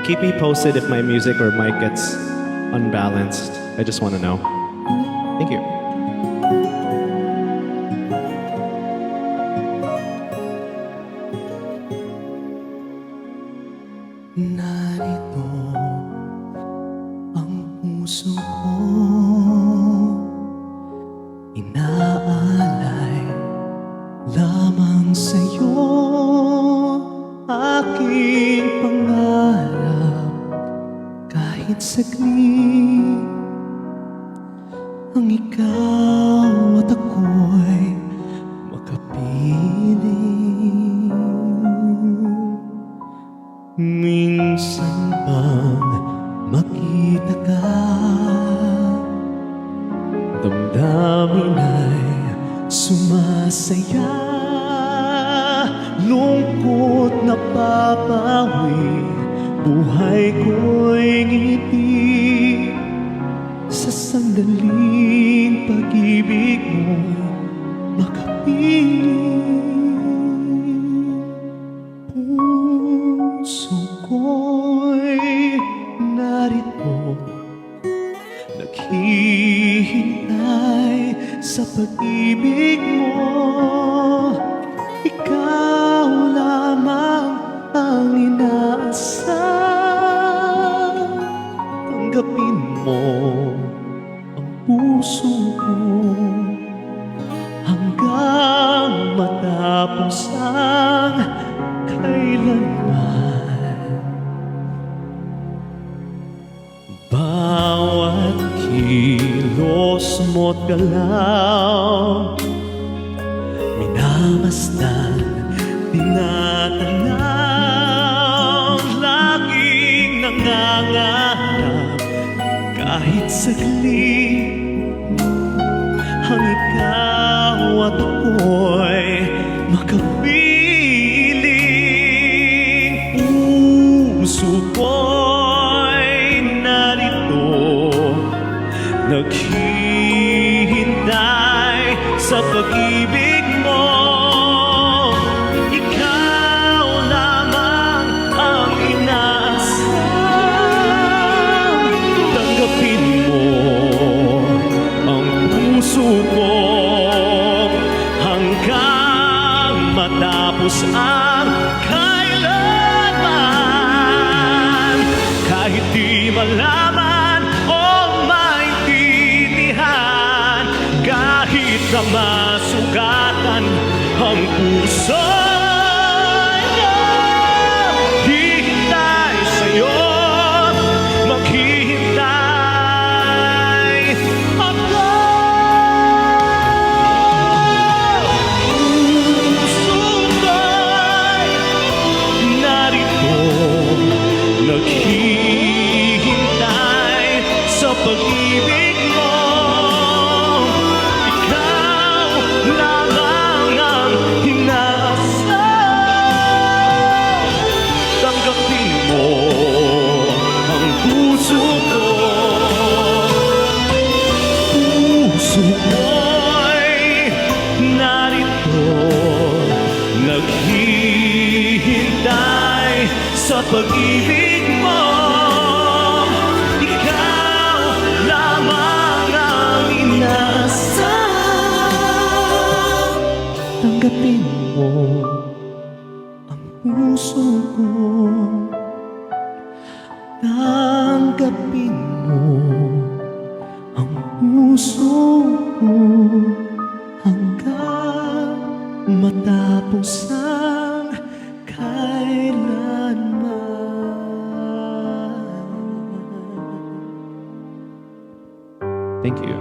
And keep me posted if my music or mic gets unbalanced. I just want to know. Thank you. Narito ang puso ko, inaalay lamang sa'yo, aking pangarap. Kahit saglit, ang ikaw at ako'y makapiling. Minsan bang makita ka, damdamin ay sumasaya, lungkot na papawi, buhay ko'y ngiti. Sa sandaling pag-ibig mo'y makapiling. Puso ko'y narito, naghihintay sa pag-ibig mo. Ikaw lamang ang inaasam. Tanggapin mo ang puso ko hanggang matapos ang kailanman. Bawat kilos mo't galaw, minamasdan, tinatanaw, laging nangangarap kahit saglit, ang ikaw at ako'y makapiling. Puso ko'y narito, naghihintay sa pag-ibig mo. Ikaw lamang ang inaasam. Tanggapin mo ang puso ko hanggang matapos ang kailanman. Kahit di malaman o maintindihan, kahit na masugatan ang puso, hihintay sa'yo, maghihintay ako. Puso ko'y narito, naghihintay sa pag-ibig mo. Ikaw lamang ang inaasam. Tanggapin mo ang puso ko. Puso ko'y narito, naghihintay sa pag-ibig mo. Ikaw lamang ang inaasam. Tanggapin mo ang puso ko. Tanggapin mo ang puso ko hanggang matapos ang kailanman. Thank you.